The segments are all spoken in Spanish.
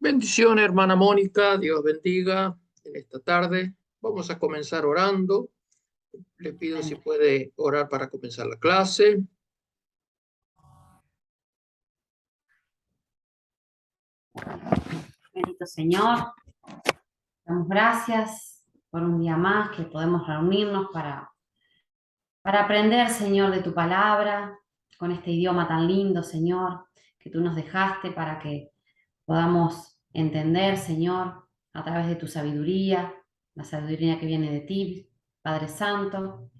Bendiciones, hermana Mónica, Dios bendiga en esta tarde. Vamos a comenzar orando. Le pido si Amén. puede orar para comenzar la clase. Bendito Señor, damos gracias por un día más que podemos reunirnos para aprender, Señor, de tu palabra, con este idioma tan lindo, Señor, que tú nos dejaste para que podamos entender, Señor, a través de tu sabiduría, la sabiduría que viene de ti, Padre Santo.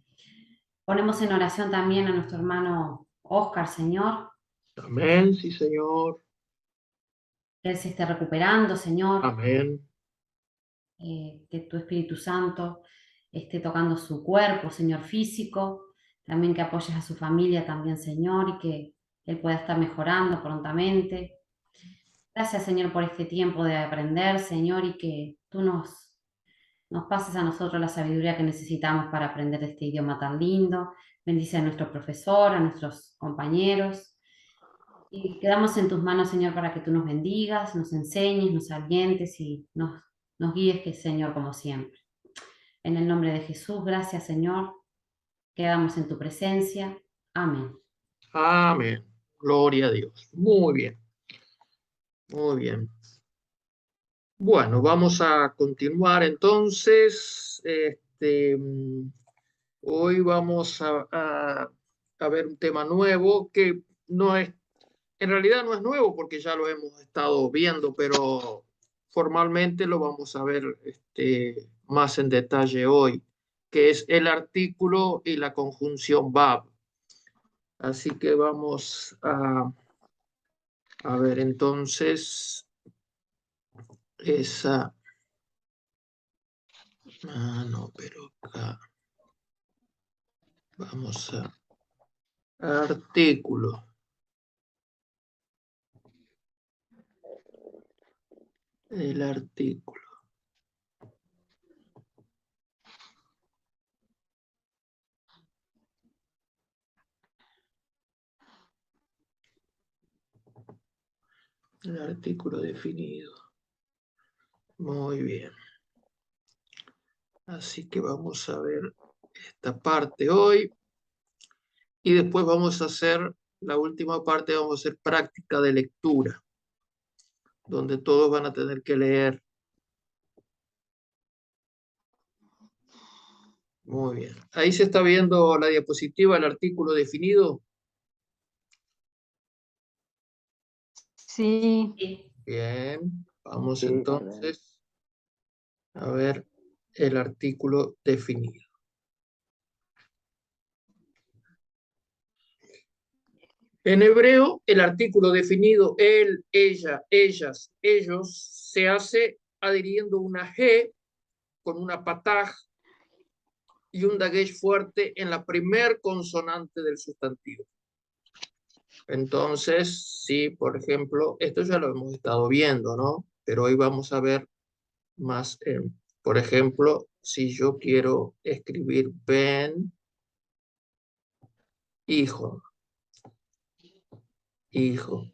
Ponemos en oración también a nuestro hermano Oscar, Señor, Amén, sí, Señor. que él se esté recuperando, Señor, Amén. que tu Espíritu Santo esté tocando su cuerpo, Señor, físico, también que apoyes a su familia también, Señor, y que él pueda estar mejorando prontamente. Gracias, Señor, por este tiempo de aprender, Señor, y que tú nos pases a nosotros la sabiduría que necesitamos para aprender este idioma tan lindo. Bendice a nuestro profesor, a nuestros compañeros. Y quedamos en tus manos, Señor, para que tú nos bendigas, nos enseñes, nos alientes y nos guíes, que Señor, como siempre. En el nombre de Jesús, gracias, Señor. Quedamos en tu presencia. Amén. Amén. Gloria a Dios. Muy bien. Muy bien. Bueno, vamos a continuar entonces. Hoy vamos a ver un tema nuevo que no es, en realidad no es nuevo porque ya lo hemos estado viendo, pero formalmente lo vamos a ver más en detalle hoy, que es el artículo y la conjunción VAB. Así que vamos a ver entonces esa... Ah, no, pero acá vamos a artículo. El artículo. El artículo definido. Muy bien. Así que vamos a ver esta parte hoy y después vamos a hacer la última parte, vamos a hacer práctica de lectura, donde todos van a tener que leer. Muy bien. Ahí se está viendo la diapositiva, el artículo definido. Sí, Sí. Bien. Vamos sí, entonces a ver el artículo definido. En hebreo, el artículo definido él, ella, ellas, ellos se hace adhiriendo una G con una pataj y un dagesh fuerte en la primer consonante del sustantivo. Entonces, sí, por ejemplo, esto ya lo hemos estado viendo, ¿no? Pero hoy vamos a ver más, por ejemplo, si yo quiero escribir ben, hijo, hijo,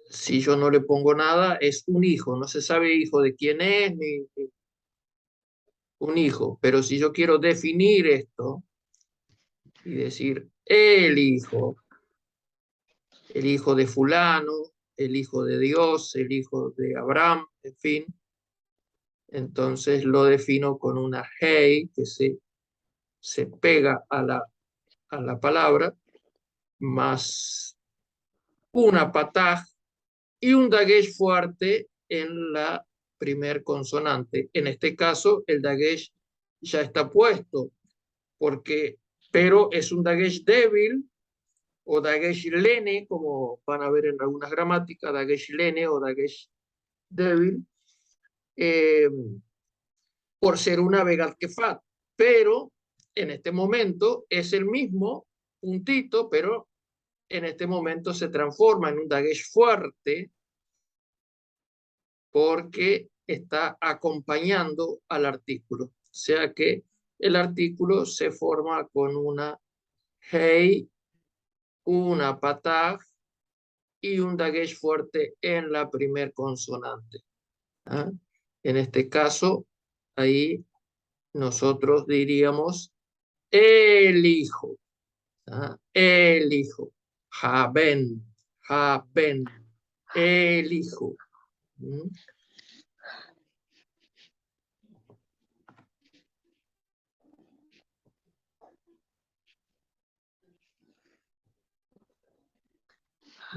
si yo no le pongo nada, es un hijo, no se sabe hijo de quién es, ni un hijo, pero si yo quiero definir esto y decir el hijo de fulano, el hijo de Dios, el hijo de Abraham, en fin, entonces lo defino con una hey que se pega a la palabra, más una pataj y un dagesh fuerte en la primer consonante. En este caso, el dagesh ya está puesto, pero es un dagesh débil o dagesh lene, como van a ver en algunas gramáticas, dagesh lene o dagesh débil, eh, por ser una vegat kefat. Pero en este momento es el mismo puntito, pero en este momento se transforma en un dagesh fuerte porque está acompañando al artículo. O sea que el artículo se forma con una hey, una pataj y un dagesh fuerte en la primer consonante. ¿Ah? En este caso, ahí nosotros diríamos el hijo. ¿Ah? El hijo. Haben, haben, el hijo. ¿Mm?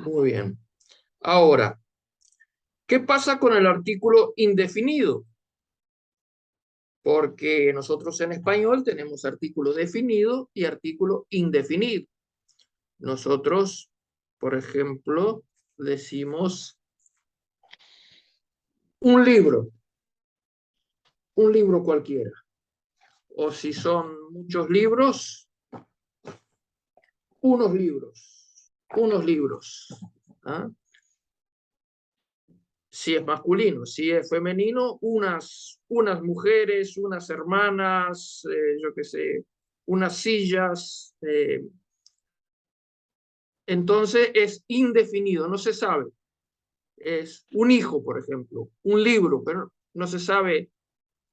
Muy bien. Ahora, ¿qué pasa con el artículo indefinido? Porque nosotros en español tenemos artículo definido y artículo indefinido. Nosotros, por ejemplo, decimos un libro cualquiera. O si son muchos libros, unos libros. ¿Ah? Si es masculino, si es femenino, unas mujeres, unas hermanas, yo qué sé, unas sillas. Entonces es indefinido, no se sabe. Es un hijo, por ejemplo, un libro, pero no se sabe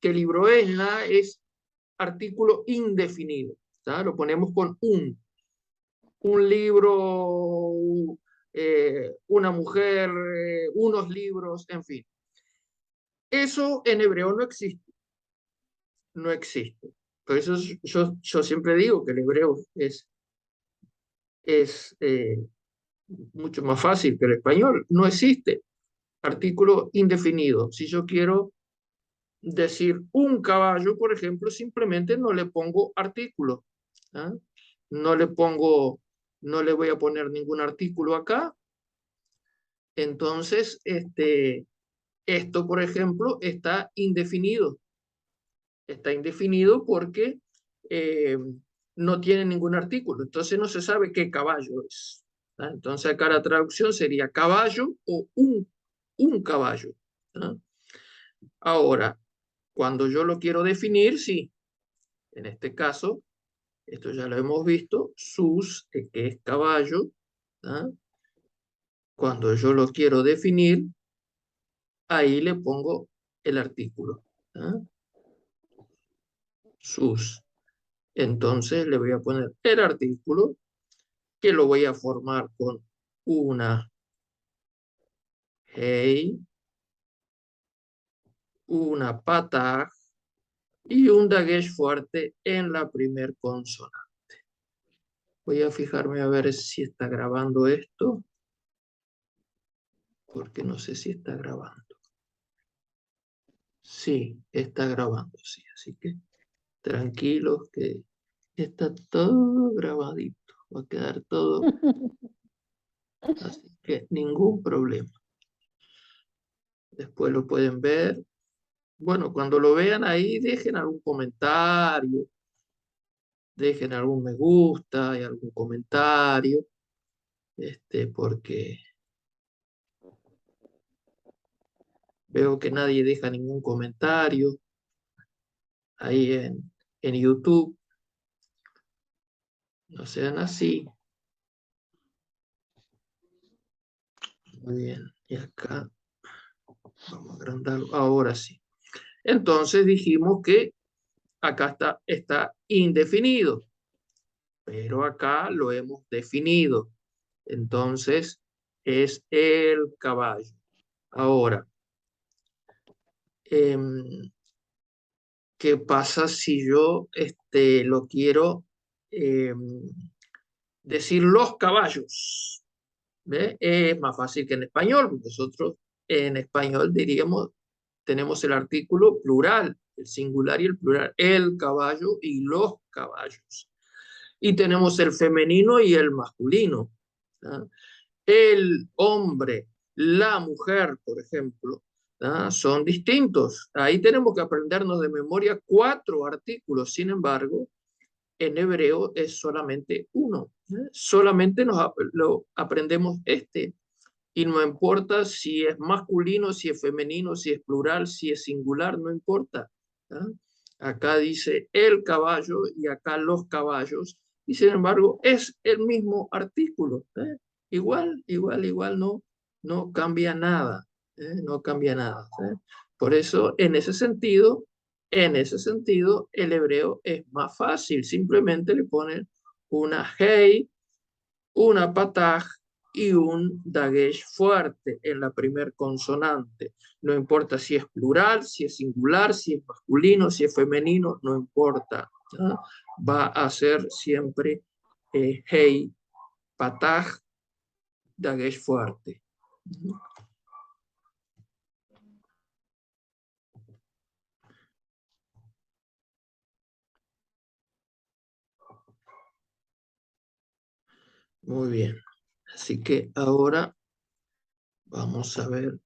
qué libro es, nada, es artículo indefinido. ¿Tá? Lo ponemos con un libro, una mujer, unos libros, en fin. Eso en hebreo no existe, no existe. Por eso yo siempre digo que el hebreo es mucho más fácil que el español. No existe artículo indefinido. Si yo quiero decir un caballo, por ejemplo, simplemente no le pongo artículo. ¿Ah? No le pongo, no le voy a poner ningún artículo acá. Entonces, esto, por ejemplo, está indefinido. Está indefinido porque no tiene ningún artículo. Entonces no se sabe qué caballo es. ¿Ah? Entonces acá la traducción sería caballo o un caballo. ¿Ah? Ahora, cuando yo lo quiero definir, sí. En este caso, esto ya lo hemos visto, sus, que es caballo. ¿Ah? Cuando yo lo quiero definir, ahí le pongo el artículo. ¿Ah? Sus. Entonces le voy a poner el artículo que lo voy a formar con una hey, una pataj y un dagesh fuerte en la primer consonante. Voy a fijarme a ver si está grabando esto, porque no sé si está grabando. Sí, está grabando, sí, así que tranquilos que está todo grabadito, va a quedar todo, así que ningún problema. Después lo pueden ver. Bueno, cuando lo vean ahí, dejen algún comentario, dejen algún me gusta y algún comentario, porque veo que nadie deja ningún comentario ahí en YouTube. No sean así. Muy bien. Y acá vamos a agrandarlo. Ahora sí. Entonces dijimos que acá está indefinido, pero acá lo hemos definido. Entonces es el caballo. Ahora, ¿qué pasa si yo lo quiero decir los caballos? ¿Ve? Es más fácil que en español, porque nosotros en español diríamos, tenemos el artículo plural, el singular y el plural, el caballo y los caballos. Y tenemos el femenino y el masculino. ¿Ah? El hombre, la mujer, por ejemplo, ¿ah? Son distintos. Ahí tenemos que aprendernos de memoria 4 artículos. Sin embargo, en hebreo es solamente uno. Solamente lo aprendemos y no importa si es masculino, si es femenino, si es plural, si es singular, no importa. ¿Ah? Acá dice el caballo y acá los caballos, y sin embargo es el mismo artículo. igual, no cambia nada, no cambia nada. Por eso, en ese sentido, el hebreo es más fácil. Simplemente le ponen una hey, una pataj y un dagesh fuerte en la primer consonante. No importa si es plural, si es singular, si es masculino, si es femenino, no importa. ¿Ah? Va a ser siempre hey, pataj, dagesh fuerte. Muy bien. Así que ahora vamos a ver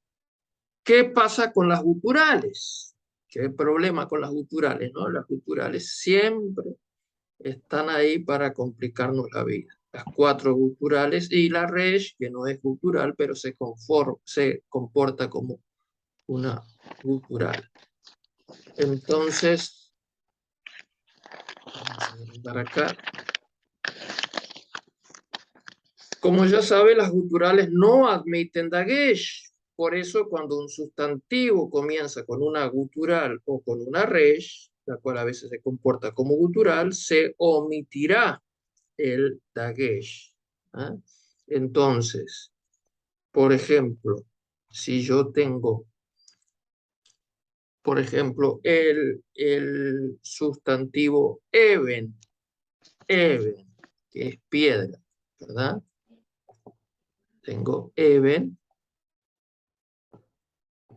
qué pasa con las guturales. ¿Qué problema con las guturales, no? Las guturales siempre están ahí para complicarnos la vida. Las cuatro guturales y la resh, que no es gutural, pero se comporta como una gutural. Entonces, vamos a agrandar acá. Como ya sabe, las guturales no admiten dagesh. Por eso, cuando un sustantivo comienza con una gutural o con una resh, la cual a veces se comporta como gutural, se omitirá el dagesh. ¿Ah? Entonces, por ejemplo, si yo tengo, por ejemplo, el sustantivo even, que es piedra, ¿verdad? Tengo even,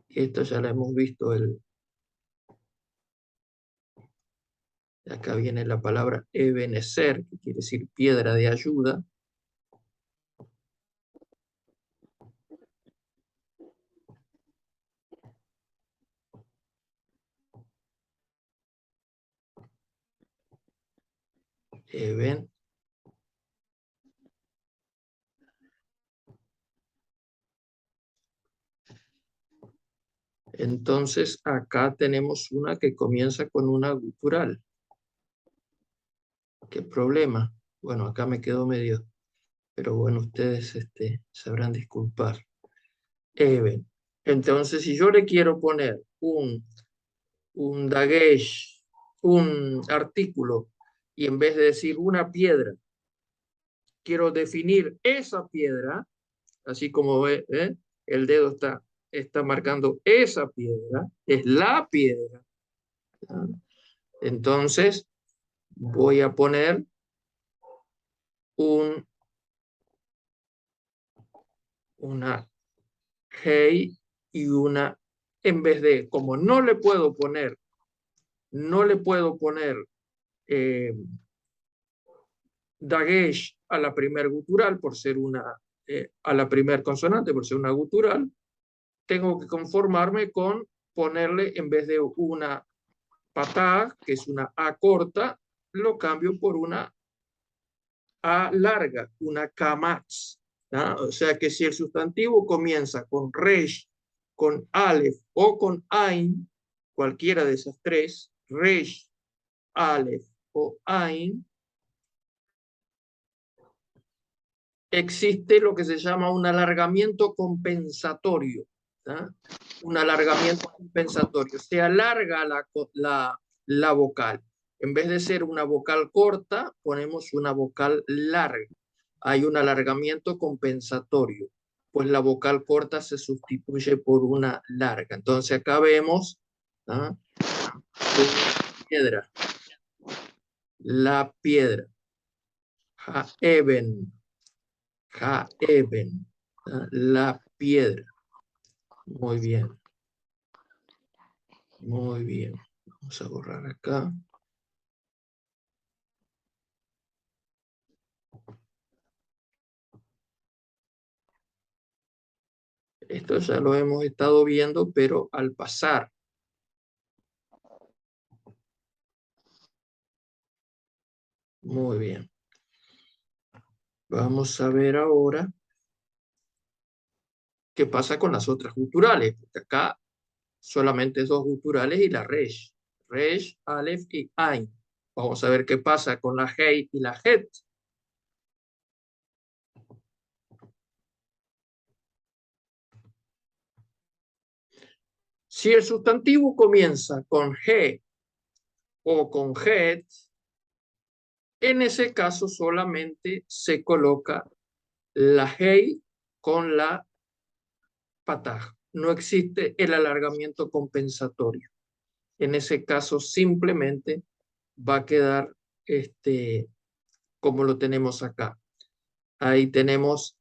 esto ya lo hemos visto, acá viene la palabra ebenecer, que quiere decir piedra de ayuda. Eben. Entonces acá tenemos una que comienza con una gutural. ¿Qué problema? Bueno, acá me quedó medio, pero bueno, ustedes sabrán disculpar. Eben. Entonces, si yo le quiero poner un dagesh, un artículo, y en vez de decir una piedra, quiero definir esa piedra, así como ve, el dedo está marcando esa piedra, es la piedra. ¿Ah? Entonces, voy a poner una hey y una, en vez de, como no le puedo poner eh, dagesh a la primer gutural por ser a la primer consonante por ser una gutural, tengo que conformarme con ponerle en vez de una patá, que es una A corta, lo cambio por una A larga, una kamatz. ¿Ah? O sea que si el sustantivo comienza con resh, con alef o con ain, cualquiera de esas tres, resh, alef o ain, existe lo que se llama un alargamiento compensatorio. ¿Ah? Un alargamiento compensatorio. Se alarga la vocal. En vez de ser una vocal corta, ponemos una vocal larga. Hay un alargamiento compensatorio, pues la vocal corta se sustituye por una larga. Entonces acá vemos, ¿ah? Piedra, la piedra, eben, eben, ¿ah? La piedra. Muy bien, muy bien. Vamos a borrar acá. Esto ya lo hemos estado viendo, pero al pasar. Muy bien. Vamos a ver ahora qué pasa con las otras guturales, porque acá solamente dos guturales y la resh. Resh, alef y ain. Vamos a ver qué pasa con la hey y la het. Si el sustantivo comienza con G o con het, en ese caso solamente se coloca la hei con la pataj. No existe el alargamiento compensatorio. En ese caso simplemente va a quedar como lo tenemos acá. Ahí tenemos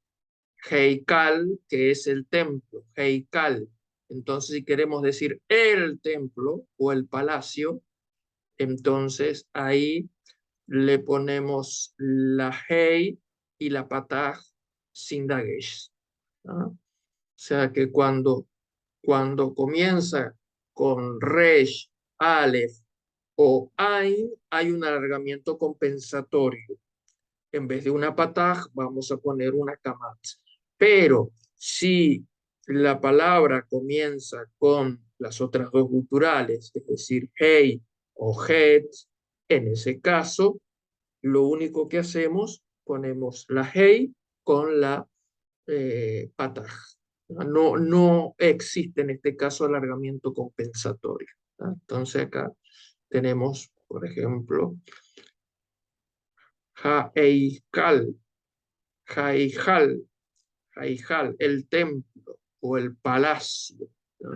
Heikal, que es el templo, Heikal. Entonces, si queremos decir el templo o el palacio, entonces ahí le ponemos la Hei y la Pataj sin dagesh, ¿no? O sea que cuando comienza con Resh, Aleph o Ain, hay un alargamiento compensatorio. En vez de una Pataj, vamos a poner una Kamat. Pero si la palabra comienza con las otras dos guturales, es decir, Hei o Het, en ese caso, lo único que hacemos, ponemos la Hei con la Pataj. No existe en este caso alargamiento compensatorio, ¿no? Entonces acá tenemos, por ejemplo, Haeikal, Haijal, Haijal, el templo o el palacio, ¿no?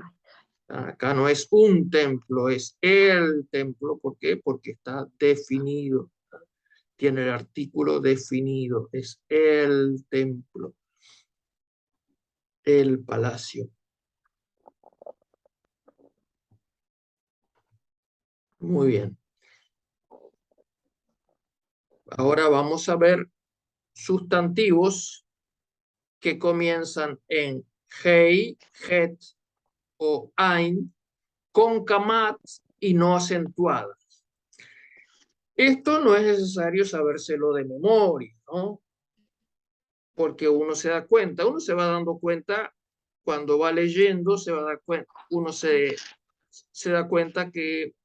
Acá no es un templo, es el templo. ¿Por qué? Porque está definido, ¿no? Tiene el artículo definido, es el templo, el palacio. Muy bien. Ahora vamos a ver sustantivos que comienzan en hei, het o ain con kamat y no acentuadas. Esto no es necesario sabérselo de memoria, ¿no? Porque uno se da cuenta, uno se va dando cuenta cuando va leyendo, se va a dar cuenta, uno se da cuenta que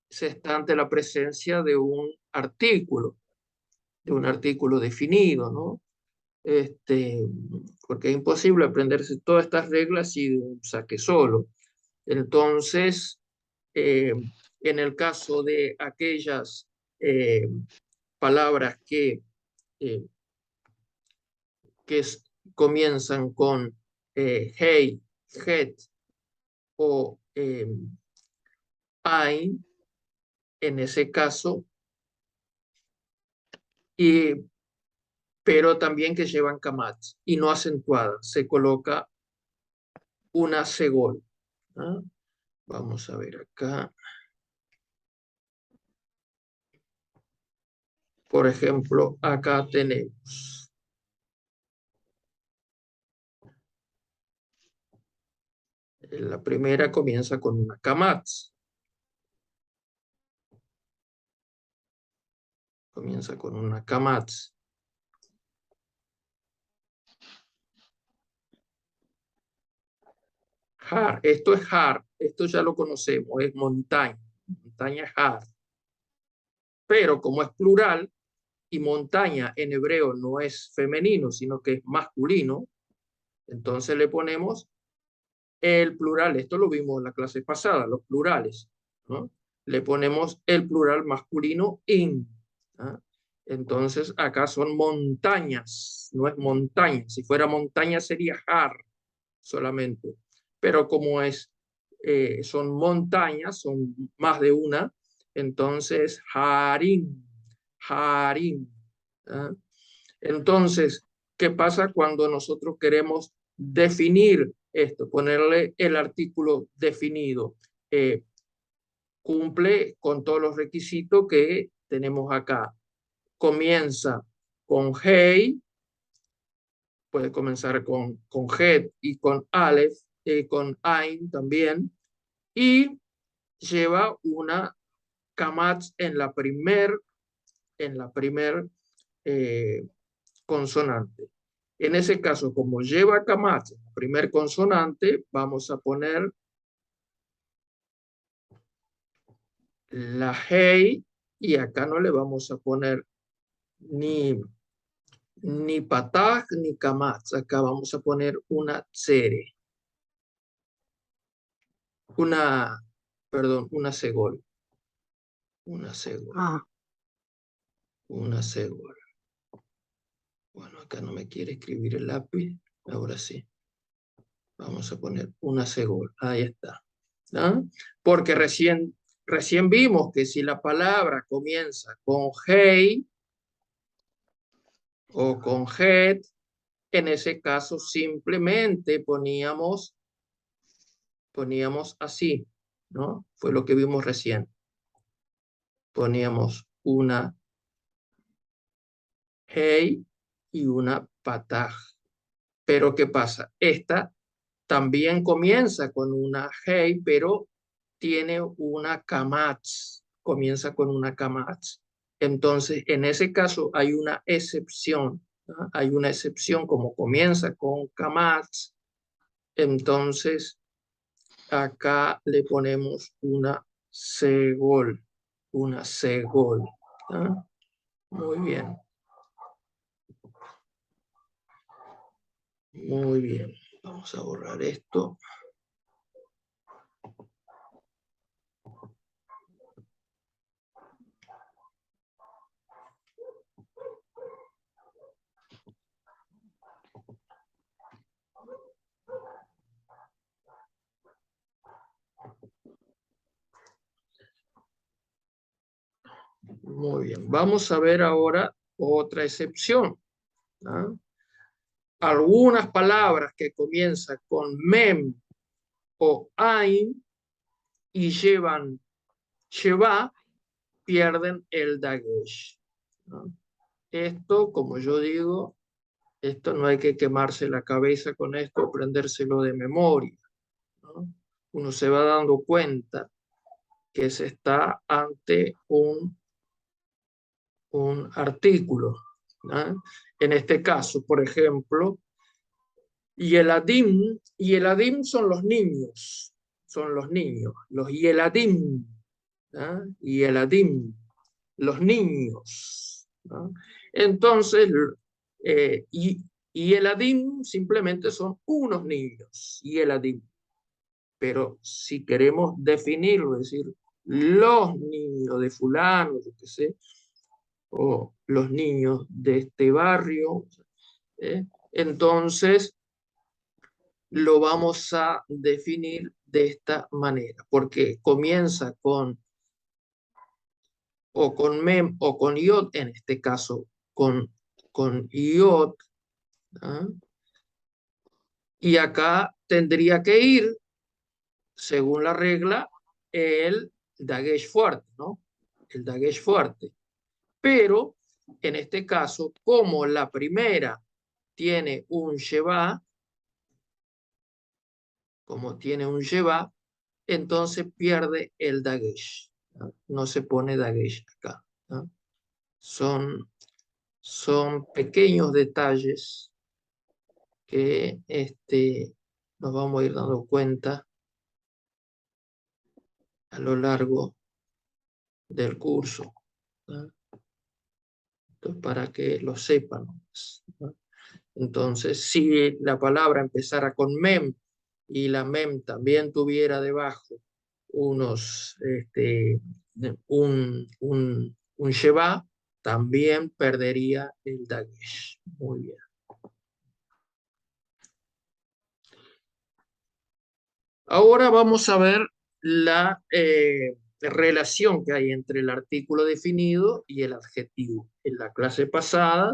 se está ante la presencia de un artículo definido, ¿no? Porque es imposible aprenderse todas estas reglas y de un saque solo. Entonces, en el caso de aquellas palabras eh, que comienzan con hey, het o ein, en ese caso, pero también que llevan kamat y no acentuadas, se coloca una segol, ¿no? Vamos a ver acá. Por ejemplo, acá tenemos la primera comienza con una kamat. Comienza con una kamat. Har, esto es har, esto ya lo conocemos, es montaña, montaña har. Pero como es plural y montaña en hebreo no es femenino, sino que es masculino, entonces le ponemos el plural. Esto lo vimos en la clase pasada, los plurales, ¿no? Le ponemos el plural masculino in, ¿no? Entonces acá son montañas, no es montaña. Si fuera montaña sería har solamente. Pero como son montañas, son más de una, entonces harim, harim. ¿Ah? Entonces, ¿qué pasa cuando nosotros queremos definir esto? Ponerle el artículo definido. Cumple con todos los requisitos que tenemos acá. Comienza con hey, puede comenzar con het y con aleph, con ain también, y lleva una kamat en la primer consonante. En ese caso, como lleva kamat en la primer consonante, vamos a poner la hey y acá no le vamos a poner ni pataj ni kamat. Acá vamos a poner una tsere. una segol. Una segol. Una segol. Bueno, acá no me quiere escribir el lápiz. Ahora sí. Vamos a poner una segol. Ahí está. ¿Ah? Porque recién vimos que si la palabra comienza con hey o con het, en ese caso simplemente poníamos así, ¿no? Fue lo que vimos recién. Poníamos una hey y una pataj. Pero ¿qué pasa? Esta también comienza con una hey, pero tiene una kamatz, comienza con una kamatz. Entonces, en ese caso hay una excepción, ¿no? Hay una excepción como comienza con kamatz, entonces acá le ponemos una segol, una segol. ¿No? Muy bien. Muy bien. Vamos a borrar esto. Muy bien. Vamos a ver ahora otra excepción, ¿no? Algunas palabras que comienzan con mem o ain y llevan sheva pierden el dagesh, ¿no? Esto, como yo digo, esto no hay que quemarse la cabeza con esto, aprendérselo de memoria, ¿no? Uno se va dando cuenta que se está ante un artículo, ¿no? En este caso, por ejemplo, Yeladim son los niños, los Yeladim, ¿ah? Yeladim, los niños, ¿no? Entonces, Yeladim simplemente son unos niños, Yeladim. Pero si queremos definirlo, es decir, los niños de fulano, yo qué sé, o los niños de este barrio, entonces lo vamos a definir de esta manera, porque comienza con mem o con iot, en este caso con iot, ¿ah? Y acá tendría que ir, según la regla, el dagesh fuerte, ¿no? El dagesh fuerte. Pero en este caso, como la primera tiene un sheva, entonces pierde el dagesh, ¿no? No se pone dagesh acá, ¿no? Son pequeños detalles que nos vamos a ir dando cuenta a lo largo del curso, ¿no? Entonces, para que lo sepan, ¿no? Entonces, si la palabra empezara con mem y la mem también tuviera debajo un sheva, también perdería el dagesh. Muy bien. Ahora vamos a ver la relación que hay entre el artículo definido y el adjetivo. En la clase pasada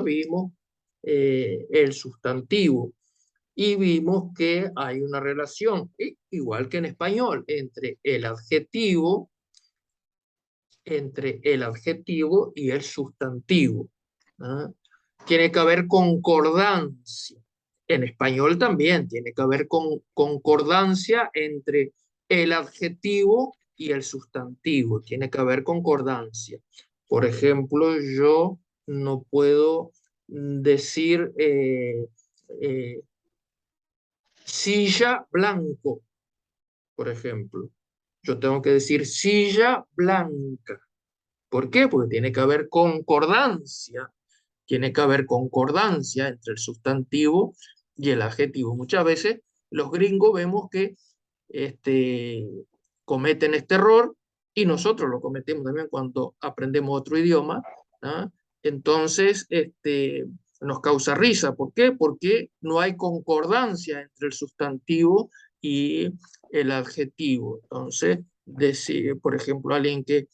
vimos el sustantivo y vimos que hay una relación, igual que en español, entre el adjetivo y el sustantivo, ¿ah? Tiene que haber concordancia. En español también tiene que haber concordancia entre el adjetivo y el sustantivo. Tiene que haber concordancia. Por ejemplo, yo no puedo decir silla blanco, por ejemplo. Yo tengo que decir silla blanca. ¿Por qué? Porque tiene que haber concordancia. Tiene que haber concordancia entre el sustantivo y el adjetivo. Muchas veces los gringos vemos que cometen este error y nosotros lo cometemos también cuando aprendemos otro idioma. ¿Ah? Entonces, nos causa risa. ¿Por qué? Porque no hay concordancia entre el sustantivo y el adjetivo. Entonces, decir, por ejemplo, alguien que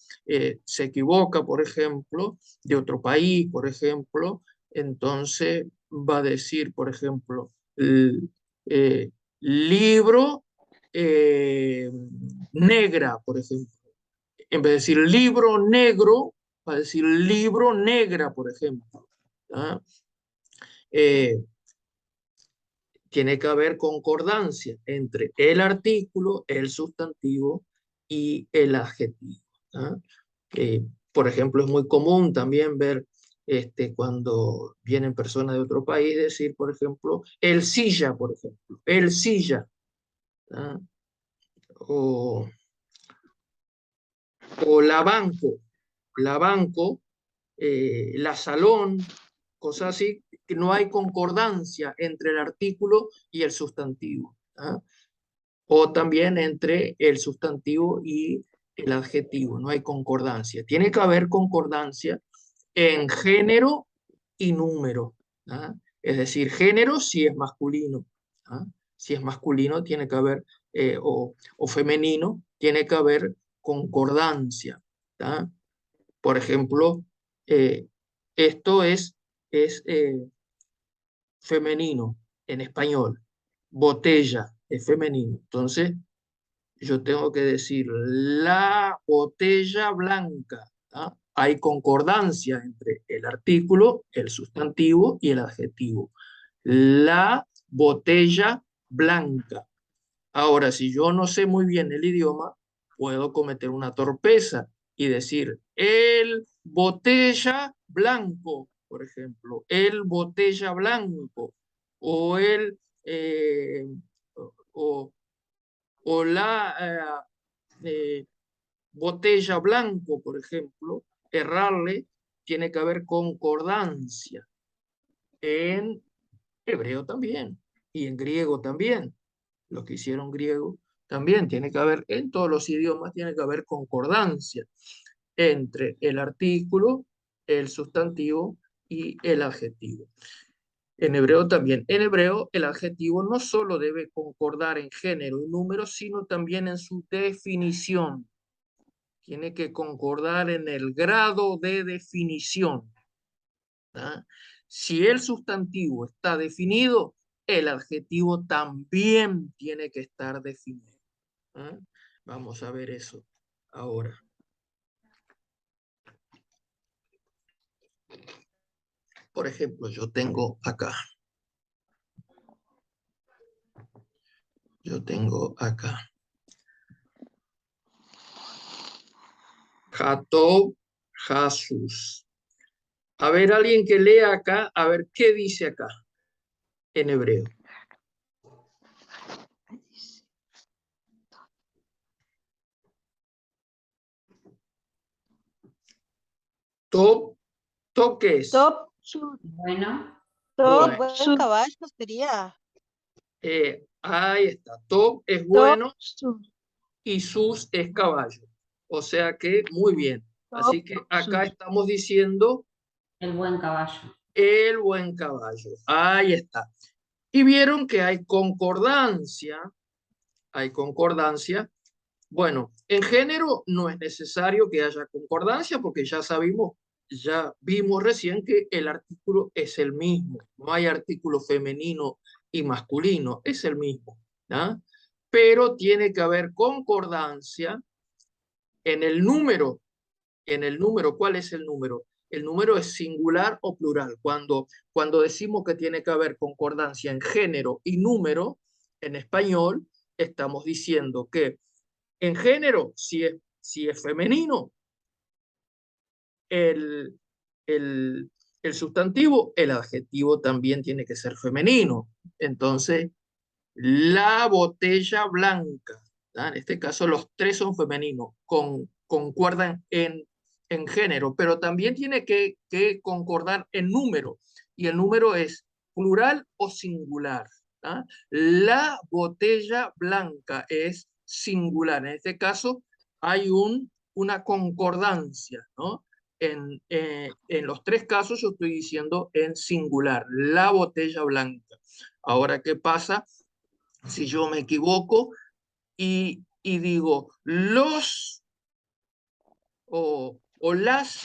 se equivoca, por ejemplo, de otro país, por ejemplo, entonces va a decir, por ejemplo, libro negra, por ejemplo. En vez de decir libro negro, va a decir libro negra, por ejemplo. ¿Ah? Eh, Tiene que haber concordancia entre el artículo, el sustantivo y el adjetivo. ¿Ah? Por ejemplo, es muy común también ver cuando vienen personas de otro país decir, por ejemplo, el silla, por ejemplo, el silla. ¿Ah? O, o la banco, la salón, cosas así, que no hay concordancia entre el artículo y el sustantivo. ¿Ah? O también entre el sustantivo y el adjetivo, no hay concordancia. Tiene que haber concordancia en género y número. ¿Ah? Es decir, género si es masculino. ¿Ah? Si es masculino tiene que haber, o femenino, tiene que haber concordancia. ¿Ah? Por ejemplo, eh, esto es femenino en español. Botella es femenino. Entonces, yo tengo que decir la botella blanca. ¿Ah? Hay concordancia entre el artículo, el sustantivo y el adjetivo. La botella blanca. Ahora, si yo no sé muy bien el idioma, puedo cometer una torpeza y decir el botella blanco, por ejemplo, el botella blanco, o el o, o la botella blanco, por ejemplo, errarle, tiene que haber concordancia en hebreo también y en griego también. Los que hicieron griego también tiene que haber, en todos los idiomas tiene que haber concordancia entre el artículo, el sustantivo y el adjetivo. En hebreo también. En hebreo el adjetivo no solo debe concordar en género y número, sino también en su definición. Tiene que concordar en el grado de definición. ¿Ah? Si el sustantivo está definido, el adjetivo también tiene que estar definido. ¿Ah? Vamos a ver eso ahora. Por ejemplo, yo tengo acá. Jacob, Jesús. A ver, alguien que lea acá, a ver qué dice acá en hebreo. Top, top ¿qué es? Top, Bueno, top, Bueno, buen caballo sería. ahí está. Top es Top, bueno y sus es caballo. O sea que muy bien. Así que acá estamos diciendo el buen caballo. el buen caballo. Ahí está. Y vieron que hay concordancia. Hay concordancia. Bueno, en género no es necesario que haya concordancia porque ya vimos recién que el artículo es el mismo. No hay artículo femenino y masculino, es el mismo. ¿Ah? Pero tiene que haber concordancia en el número. En el número, ¿cuál es el número? El número es singular o plural. Cuando decimos que tiene que haber concordancia en género y número, en español, estamos diciendo que en género, si es femenino, el, el sustantivo, el adjetivo también tiene que ser femenino. Entonces, la botella blanca, ¿tá? En este caso los tres son femeninos, concuerdan en género, pero también tiene que concordar en número, y el número es plural o singular. ¿ah? La botella blanca es singular. En este caso hay una concordancia, ¿no? En los tres casos yo estoy diciendo en singular, la botella blanca. Ahora, ¿qué pasa si yo me equivoco y digo los o las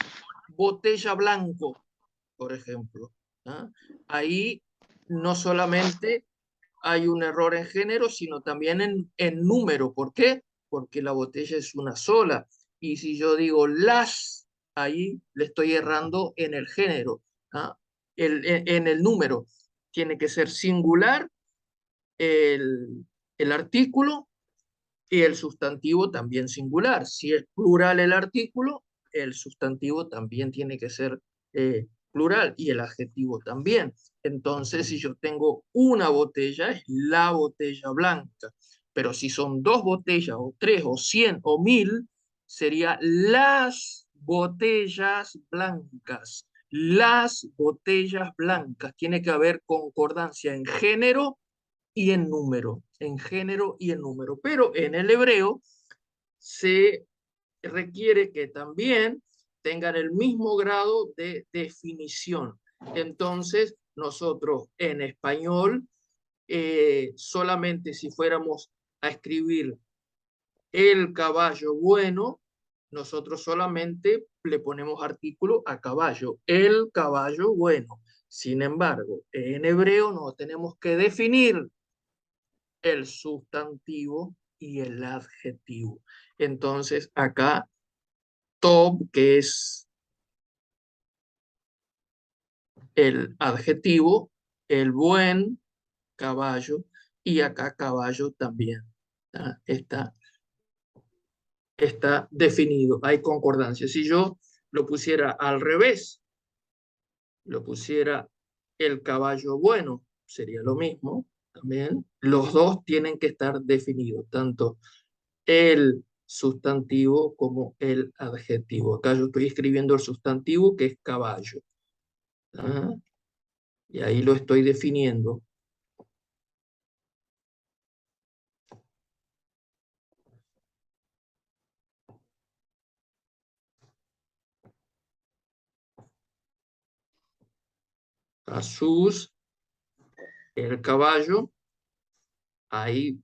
botella blanco, por ejemplo? ¿Ah? Ahí no solamente hay un error en género, sino también en número. ¿Por qué? Porque la botella es una sola. Y si yo digo las, ahí le estoy errando en el género, ¿ah? En el número. Tiene que ser singular el artículo y el sustantivo también singular. Si es plural el artículo, el sustantivo también tiene que ser plural y el adjetivo también. Entonces, si yo tengo una botella, es la botella blanca. Pero si son dos botellas, o tres, o 100, o 1000, sería las botellas blancas. Las botellas blancas. Tiene que haber concordancia en género y en número, en género y en número. Pero en el hebreo se requiere que también tengan el mismo grado de definición. Entonces, nosotros en español, solamente si fuéramos a escribir el caballo bueno, nosotros solamente le ponemos artículo a caballo, el caballo bueno. Sin embargo, en hebreo no tenemos que definir el sustantivo y el adjetivo. Entonces, acá, top, que es el adjetivo, el buen caballo, y acá caballo también. Está definido, hay concordancia. Si yo lo pusiera al revés, lo pusiera el caballo bueno, sería lo mismo también. Los dos tienen que estar definidos, tanto el sustantivo como el adjetivo. Acá yo estoy escribiendo el sustantivo, que es caballo. ¿Ah? Y ahí lo estoy definiendo. Jesús, el caballo. Ahí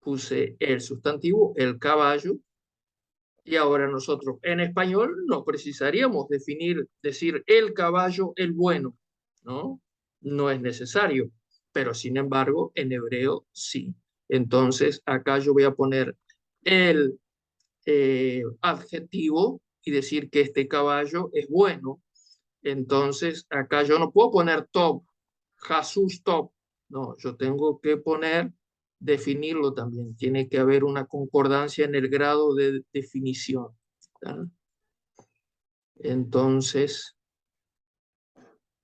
puse el sustantivo, el caballo. Y ahora nosotros en español no precisaríamos decir el caballo, el bueno, ¿no? No es necesario, pero sin embargo en hebreo sí. Entonces acá yo voy a poner el adjetivo y decir que este caballo es bueno. Entonces acá yo no puedo poner top, Jesús top, no, yo tengo que definirlo también. Tiene que haber una concordancia en el grado de definición. ¿Tá? Entonces,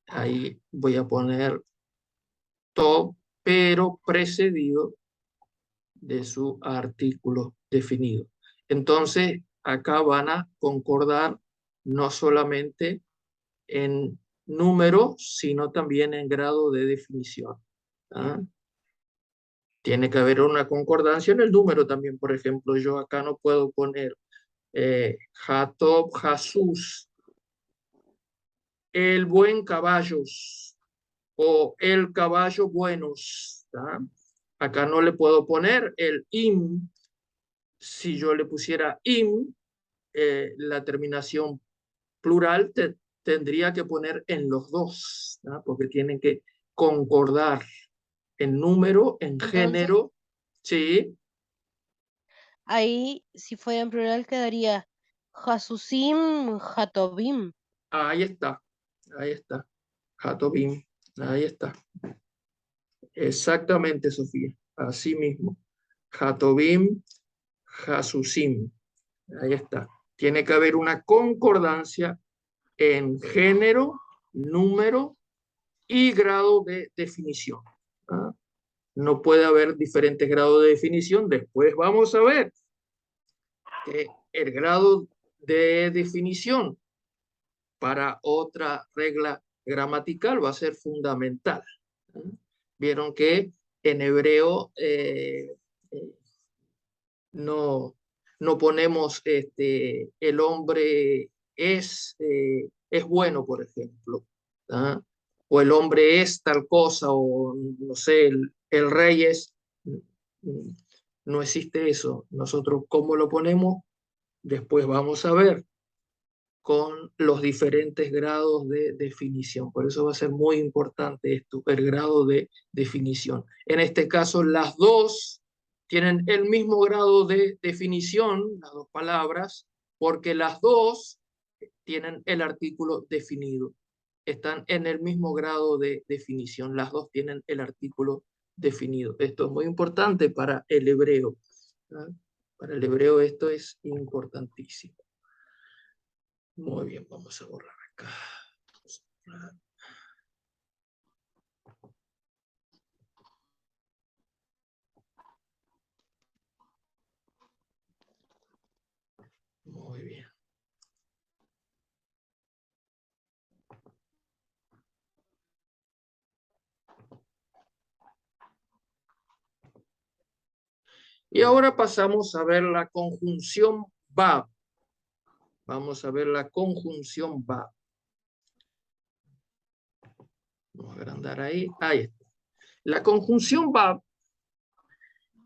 ahí voy a poner top, pero precedido de su artículo definido. Entonces, acá van a concordar no solamente en número, sino también en grado de definición. ¿Ah? Tiene que haber una concordancia en el número también. Por ejemplo, yo acá no puedo poner Jatob, Jesús, el buen caballos o el caballo buenos. ¿Tá? Acá no le puedo poner el im. Si yo le pusiera im, la terminación plural tendría que poner en los dos, ¿tá? Porque tienen que concordar en número, en Entonces, género. Sí, ahí, si fuera en plural, quedaría Jasusim, Jatobim. ahí está, ahí está. Jatobim, ahí está. Exactamente, Sofía, así mismo. Jatobim, Jasusim, ahí está. Tiene que haber una concordancia en género, número y grado de definición. ¿Ah? No puede haber diferentes grados de definición. Después vamos a ver que el grado de definición para otra regla gramatical va a ser fundamental. ¿Ah? Vieron que en hebreo no, no ponemos el hombre es bueno, por ejemplo, ¿ah? O el hombre es tal cosa, o no sé, el rey es, no existe eso. Nosotros, ¿cómo lo ponemos? Después vamos a ver con los diferentes grados de definición. Por eso va a ser muy importante esto, el grado de definición. En este caso, las dos tienen el mismo grado de definición, las dos palabras, porque las dos tienen el artículo definido. Están en el mismo grado de definición. Las dos tienen el artículo definido. Esto es muy importante para el hebreo. ¿Ah? Para el hebreo esto es importantísimo. Muy bien, vamos a borrar acá. Vamos a borrar. Muy bien. Y ahora pasamos a ver la conjunción bab. Vamos a ver la conjunción bab. Vamos a agrandar ahí. Ahí está. La conjunción bab,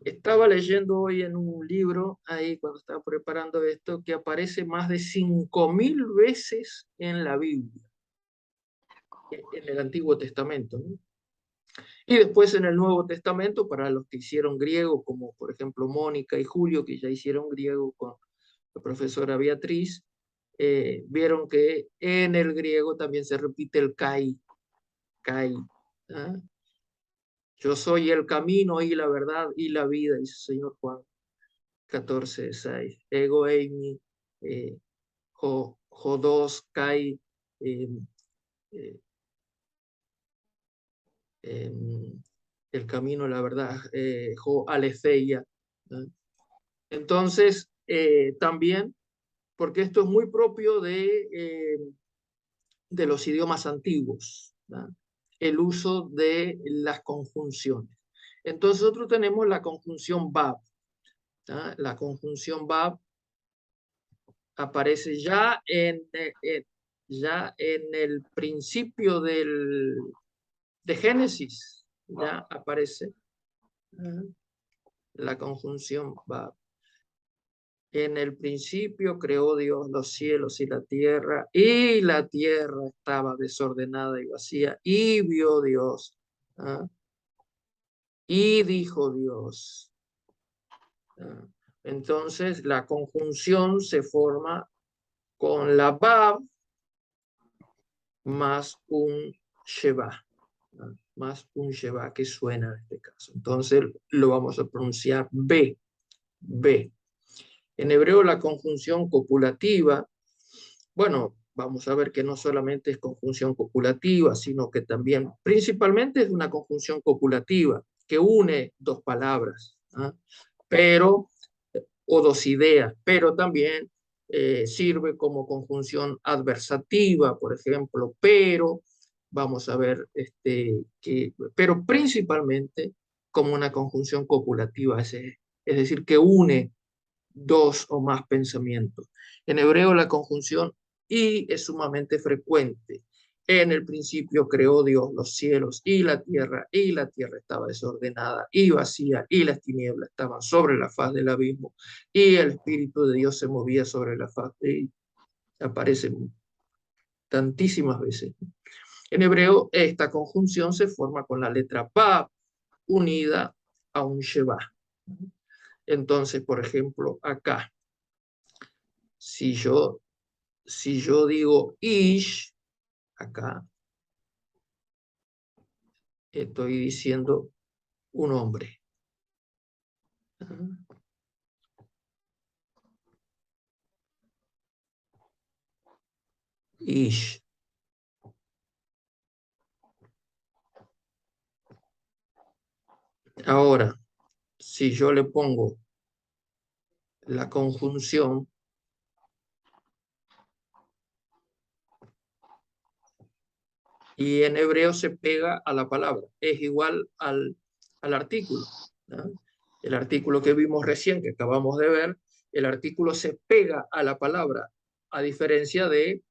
estaba leyendo hoy en un libro, ahí cuando estaba preparando esto, que aparece más de 5000 veces en la Biblia, en el Antiguo Testamento, ¿no? Y después en el Nuevo Testamento, para los que hicieron griego, como por ejemplo Mónica y Julio, que ya hicieron griego con la profesora Beatriz, vieron que en el griego también se repite el kai, kai. ¿Ah? Yo soy el camino y la verdad y la vida, dice el Señor Juan 14:6. Ego eimi, jodos kai, eh, eh, el camino, la verdad, jo aletheia. ¿No? Entonces, también, porque esto es muy propio de los idiomas antiguos, ¿no? El uso de las conjunciones. Entonces, nosotros tenemos la conjunción bab, ¿no? La conjunción bab aparece ya en el principio de Génesis, ya aparece, ¿no? La conjunción bab. En el principio creó Dios los cielos y la tierra estaba desordenada y vacía, y vio Dios, ¿ah? Y dijo Dios. ¿Ah? Entonces la conjunción se forma con la Bab más un Sheba, ¿ah? Más un Sheba que suena en este caso. Entonces lo vamos a pronunciar B, B. En hebreo la conjunción copulativa, bueno, vamos a ver que no solamente es conjunción copulativa, sino que también principalmente es una conjunción copulativa que une dos palabras, ¿ah? Pero, o dos ideas, pero también sirve como conjunción adversativa, por ejemplo, pero, vamos a ver, pero principalmente como una conjunción copulativa, es decir, que une dos o más pensamientos. En hebreo la conjunción y es sumamente frecuente. En el principio creó Dios los cielos y la tierra estaba desordenada y vacía, y las tinieblas estaban sobre la faz del abismo, y el Espíritu de Dios se movía sobre la faz, y aparece tantísimas veces. En hebreo esta conjunción se forma con la letra Bab unida a un Sheba. Entonces, por ejemplo, acá, si yo digo ish, acá estoy diciendo un hombre. Ish. Ahora, si yo le pongo la conjunción, y en hebreo se pega a la palabra. Es igual al artículo, ¿no? El artículo que vimos recién, que acabamos de ver, el artículo se pega a la palabra, a diferencia de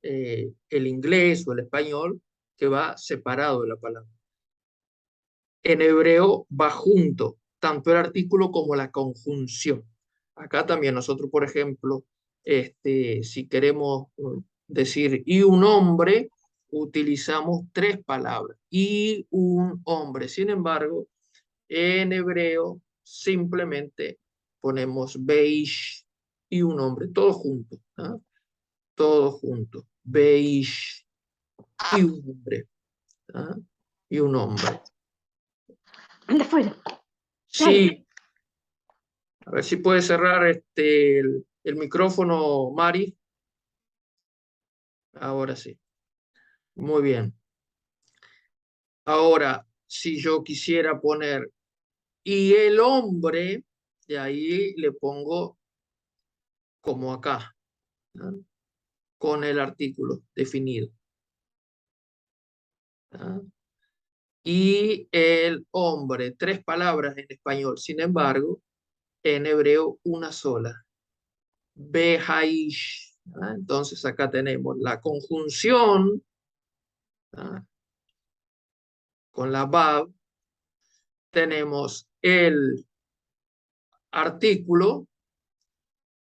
el inglés o el español, que va separado de la palabra. En hebreo va junto, tanto el artículo como la conjunción. Acá también nosotros, por ejemplo, si queremos decir y un hombre, utilizamos tres palabras, y un hombre. Sin embargo, en hebreo simplemente ponemos beish y un hombre, todo junto, ¿no? Todo junto. Beish y un hombre, ¿no? Y un hombre. Anda afuera. Sí, a ver si puede cerrar el micrófono, Mari. Ahora sí. Muy bien. Ahora, si yo quisiera poner y el hombre, de ahí le pongo como acá, ¿no? Con el artículo definido, ¿no? Y el hombre, tres palabras en español, sin embargo, en hebreo una sola. Behaish, ¿no? Entonces acá tenemos la conjunción, ¿no? Con la Bab, tenemos artículo,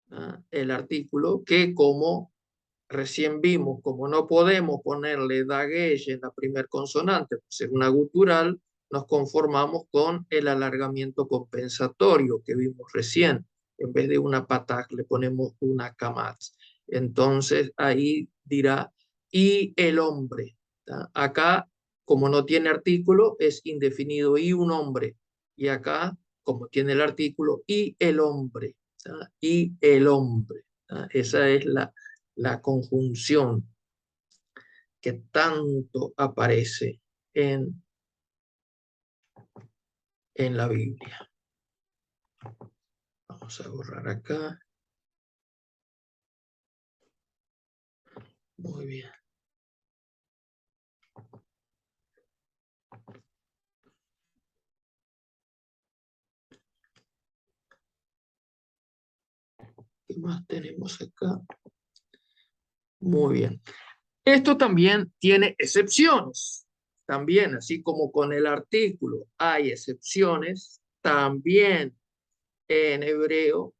¿no? El artículo que, como recién vimos, como no podemos ponerle dagesh en la primer consonante, por ser una gutural, nos conformamos con el alargamiento compensatorio que vimos recién. En vez de una pataj le ponemos una kamatz. Entonces ahí dirá, y el hombre. ¿Tá? Acá, como no tiene artículo, es indefinido y un hombre. Y acá, como tiene el artículo, y el hombre. ¿Tá? Y el hombre. ¿Tá? Esa es la conjunción que tanto aparece en la Biblia. Vamos a borrar acá. Muy bien. ¿Qué más tenemos acá? Muy bien. Esto también tiene excepciones. También, así como con el artículo hay excepciones, también en hebreo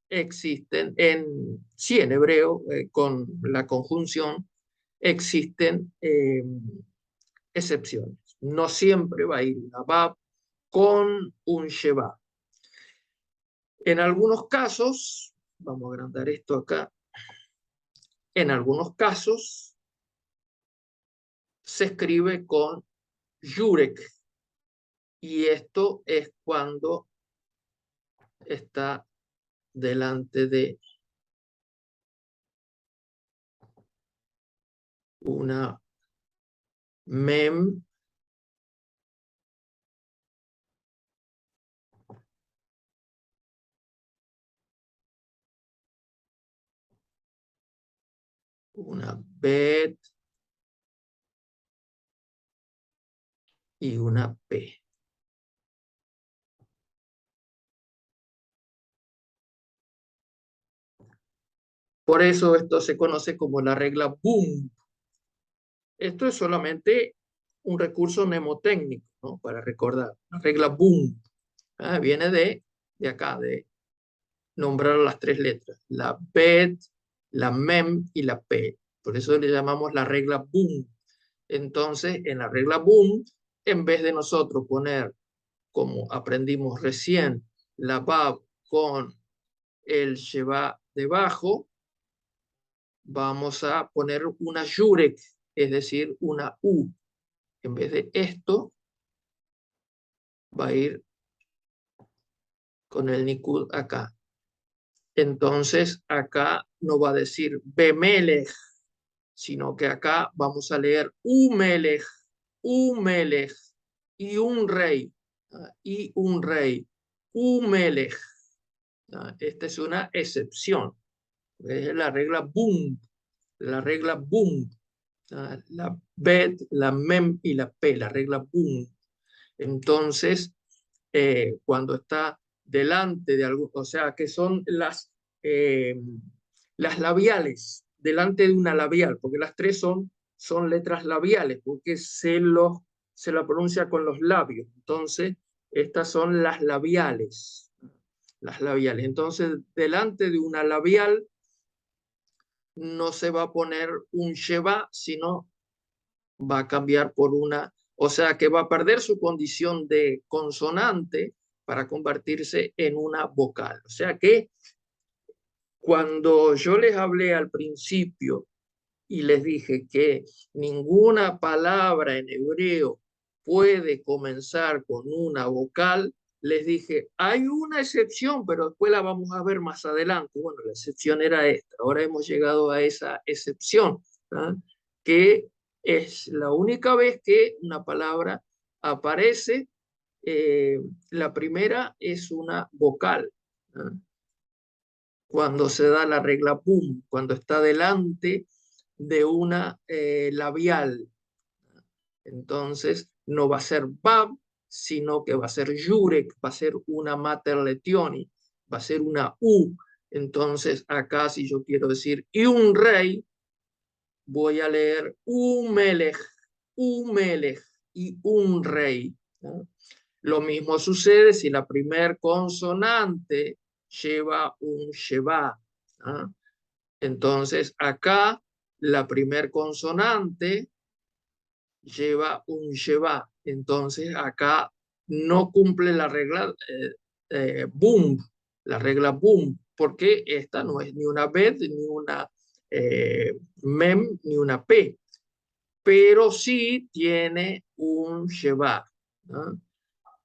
existen, en hebreo, con la conjunción, existen excepciones. No siempre va a ir una bab con un sheba. En algunos casos, vamos a agrandar esto acá, en algunos casos se escribe con yurek, y esto es cuando está delante de una mem, una bet y una p. Por eso esto se conoce como la regla boom. Esto es solamente un recurso mnemotécnico, ¿no? Para recordar. La regla boom, ¿ah? Viene de acá, de nombrar las tres letras. La bet, la mem y la p. Por eso le llamamos la regla boom. Entonces, en la regla boom, en vez de nosotros poner, como aprendimos recién, la bab con el sheba debajo, vamos a poner una yurek, es decir, una u. En vez de esto, va a ir con el nikud acá. Entonces, acá no va a decir bemelech, sino que acá vamos a leer umelech, umelech, y un rey, y un rey, umelech. Esta es una excepción. Es la regla boom, la regla boom. La bet, la mem y la p, la regla boom. Entonces, cuando está delante de algo, o sea, que son las labiales, delante de una labial, porque las tres son letras labiales, porque se la pronuncia con los labios. Entonces, estas son las labiales. Las labiales. Entonces, delante de una labial no se va a poner un sheva, sino va a cambiar por una, o sea que va a perder su condición de consonante para convertirse en una vocal. O sea que cuando yo les hablé al principio y les dije que ninguna palabra en hebreo puede comenzar con una vocal, les dije, hay una excepción, pero después la vamos a ver más adelante. Bueno, la excepción era esta. Ahora hemos llegado a esa excepción, ¿ah? Que es la única vez que una palabra aparece. La primera es una vocal, ¿ah? Cuando se da la regla boom, cuando está delante de una labial. Entonces, no va a ser bab, sino que va a ser yurek, va a ser una mater letioni, va a ser una u. Entonces, acá si yo quiero decir y un rey, voy a leer un melech y un rey, ¿no? Lo mismo sucede si la primer consonante lleva un sheva, ¿no? Entonces, acá la primer consonante lleva un sheva. Entonces, acá no cumple la regla boom, la regla boom, porque esta no es ni una bet, ni una mem, ni una p, pero sí tiene un sheva, ¿no?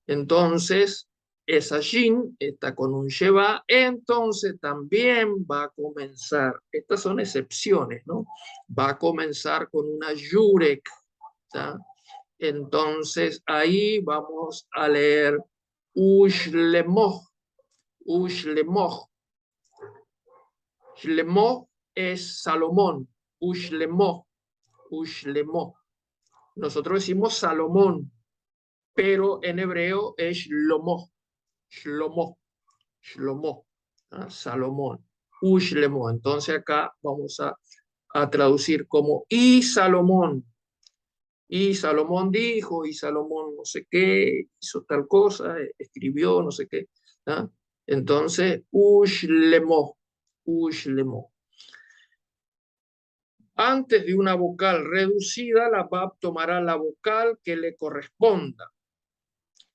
Entonces, esa shin está con un sheva, entonces también va a comenzar, estas son excepciones, ¿no? Va a comenzar con una yurek, ¿tá? Entonces, ahí vamos a leer ushlemoh, ushlemoh. Shlemoh es Salomón, ushlemoh, ushlemoh. Nosotros decimos Salomón, pero en hebreo es Shlomo, Shlomo, Shlomo, ¿ah? Salomón, Ushlemoh. Entonces acá vamos a traducir como y Salomón. Y Salomón dijo, y Salomón no sé qué, hizo tal cosa, escribió no sé qué, ¿ah? Entonces, Ushlemoh, Ushlemoh. Antes de una vocal reducida, la Bab tomará la vocal que le corresponda.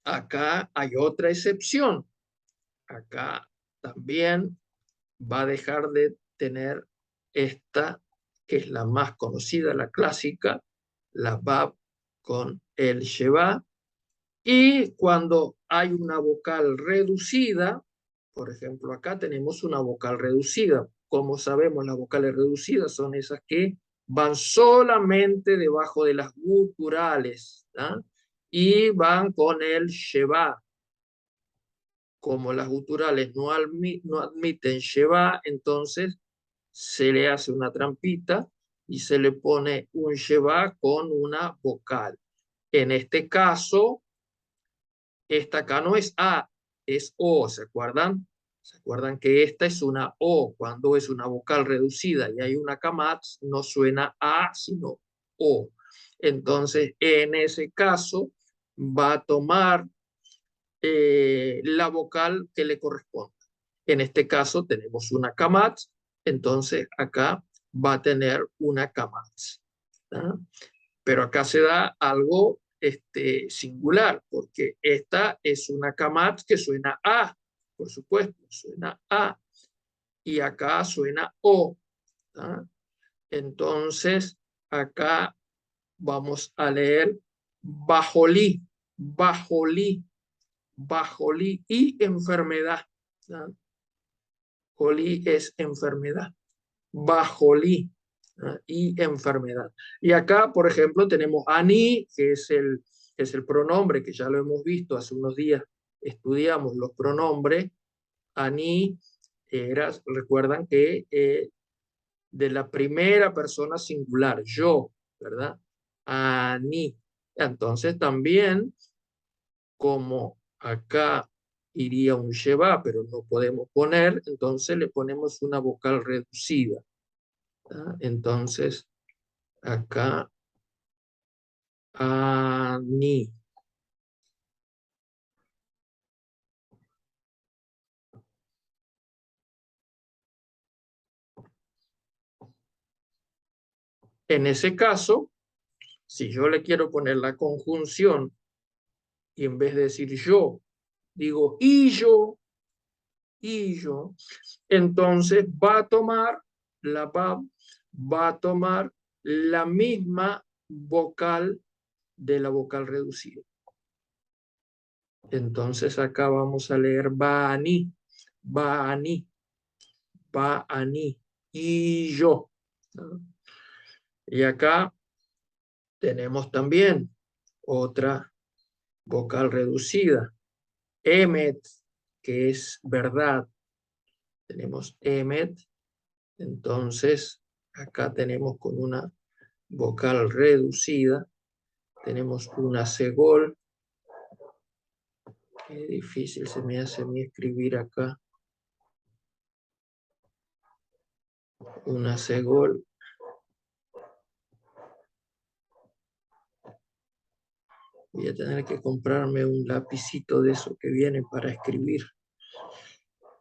Acá hay otra excepción. Acá también va a dejar de tener esta, que es la más conocida, la clásica, la Bab con el Sheva. Y cuando hay una vocal reducida, por ejemplo, acá tenemos una vocal reducida. Como sabemos, las vocales reducidas son esas que van solamente debajo de las guturales, ¿ah? Y van con el sheva. Como las guturales no admiten sheva, entonces se le hace una trampita y se le pone un sheva con una vocal. En este caso, esta acá no es A, es O, ¿se acuerdan? ¿Se acuerdan que esta es una O? Cuando es una vocal reducida y hay una kamatz, no suena A, sino O. Entonces, en ese caso, va a tomar la vocal que le corresponde. En este caso, tenemos una kamatz, entonces acá va a tener una kamatz, ¿tá? Pero acá se da algo singular, porque esta es una kamat que suena A, por supuesto, suena A, y acá suena O, ¿tá? Entonces, acá vamos a leer bajolí, bajolí, bajolí y enfermedad, ¿tá? Jolí es enfermedad, bajolí, ¿ah? Y enfermedad. Y acá, por ejemplo, tenemos ani, que es el pronombre, que ya lo hemos visto hace unos días, estudiamos los pronombres. Ani recuerdan que de la primera persona singular, yo, ¿verdad? Ani. Entonces también, como acá iría un sheba, pero no podemos poner, entonces le ponemos una vocal reducida. ¿Tá? Entonces, acá, ani. En ese caso, si yo le quiero poner la conjunción y en vez de decir yo, digo y yo, entonces va a tomar la va a tomar la misma vocal de la vocal reducida. Entonces acá vamos a leer bani, bani, bani, y yo. ¿No? Y acá tenemos también otra vocal reducida, emet, que es verdad. Tenemos emet, entonces acá tenemos con una vocal reducida, tenemos una segol. Qué difícil se me hace a mí escribir acá. Una segol. Voy a tener que comprarme un lapicito de eso que viene para escribir,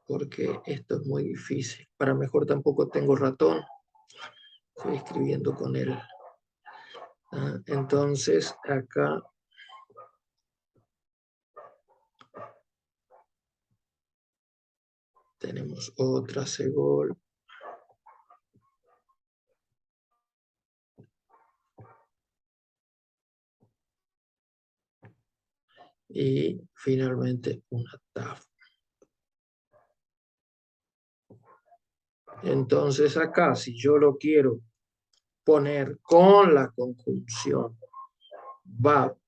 porque esto es muy difícil. Para mejor tampoco tengo ratón. Estoy escribiendo con él. Entonces, acá tenemos otra segol. Y finalmente una taf. Entonces acá, si yo lo quiero poner con la conjunción bab,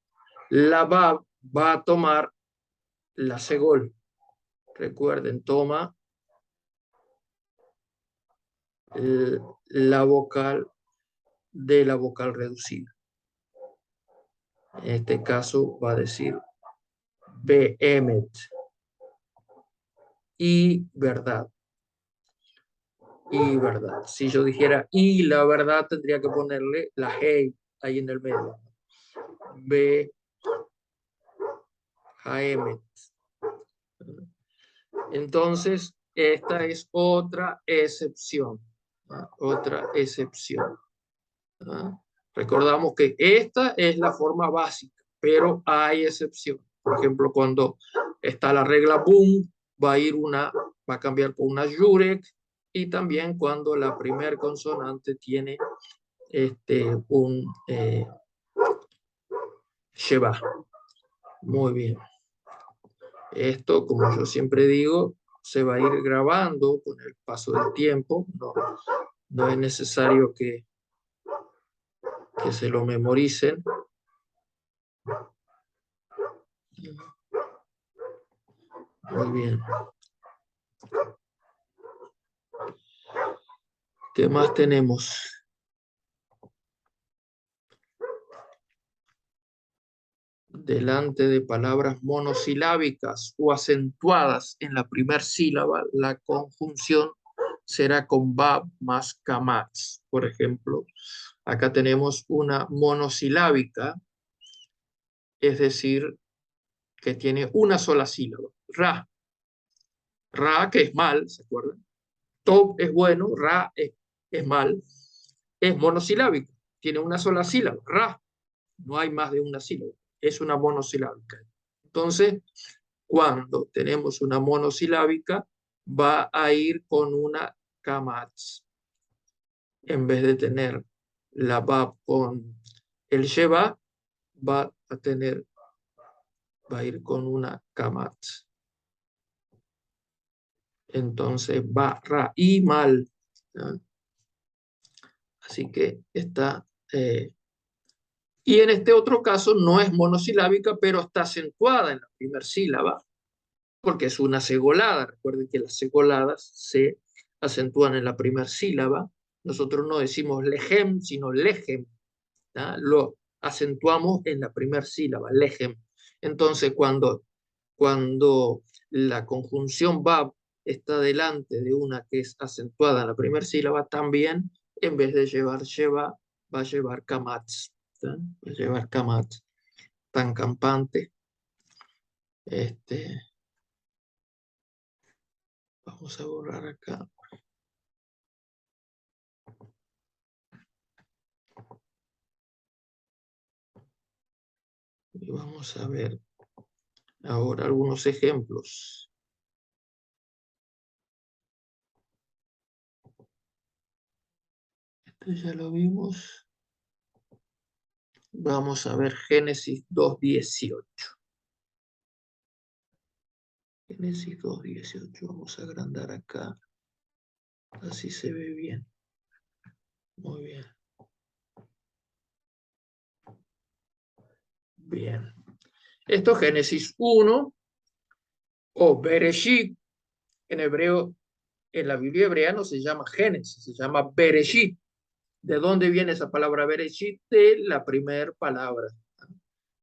la bab va a tomar la segol. Recuerden, toma la vocal de la vocal reducida. En este caso va a decir behemet y verdad. Y verdad. Si yo dijera y la verdad, tendría que ponerle la hey ahí en el medio. Be haemet. Entonces, esta es otra excepción. Otra excepción. Recordamos que esta es la forma básica, pero hay excepción. Por ejemplo, cuando está la regla boom, va a cambiar por una yurek, y también cuando la primer consonante tiene un sheba. Muy bien. Esto, como yo siempre digo, se va a ir grabando con el paso del tiempo. No es necesario que se lo memoricen. Muy bien. ¿Qué más tenemos? Delante de palabras monosilábicas o acentuadas en la primera sílaba, la conjunción será con bab más kamats. Por ejemplo, acá tenemos una monosilábica, es decir, que tiene una sola sílaba. Ra. Ra, que es mal, ¿se acuerdan? Tob es bueno, ra es mal. Es monosilábica, tiene una sola sílaba. Ra. No hay más de una sílaba. Es una monosilábica. Entonces, cuando tenemos una monosilábica, va a ir con una kamats. En vez de tener la bab con el sheba, va a ir con una kamats. Entonces va ra y mal. ¿No? Así que está... y en este otro caso no es monosilábica, pero está acentuada en la primera sílaba, porque es una segolada. Recuerden que las segoladas se acentúan en la primera sílaba. Nosotros no decimos lejem, sino lejem. ¿tá? Lo acentuamos en la primera sílaba, lejem. Entonces, cuando la conjunción bab está delante de una que es acentuada en la primera sílaba, también en vez de llevar sheva, va a llevar kamatz. ¿Tá? Va a llevar kamatz, tan campante. Vamos a borrar acá. Y vamos a ver ahora algunos ejemplos. Esto ya lo vimos. Vamos a ver Génesis 2:18. Génesis 2:18. Vamos a agrandar acá. Así se ve bien. Muy bien. Bien. Esto es Génesis 1 o Bereshit. En hebreo, en la Biblia hebrea no se llama Génesis, se llama Bereshit. ¿De dónde viene esa palabra Bereshit? De la primera palabra.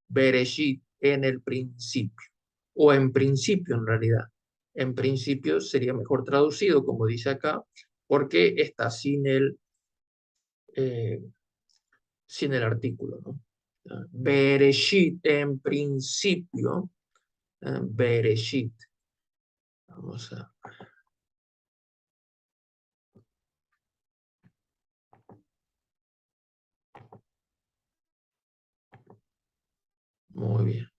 Bereshit, en el principio. O en principio, en realidad. En principio sería mejor traducido, como dice acá, porque está sin el artículo, ¿no? Bereshit, en principio. Bereshit. Vamos a... Muy bien.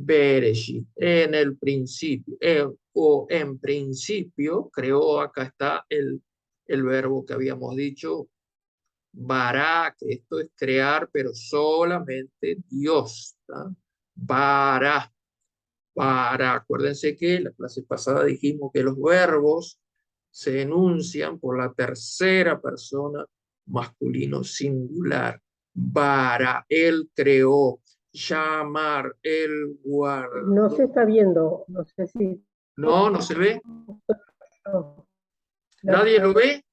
Bereshit, en el principio, o en principio, creo, acá está el verbo que habíamos dicho, bara, que esto es crear, pero solamente Dios. ¿Tá? Bara, acuérdense que en la clase pasada dijimos que los verbos se enuncian por la tercera persona masculino singular. Bara, él creó. Llamar, él guardó. No se está viendo, no sé si... No, no se ve. No. ¿Nadie lo ve?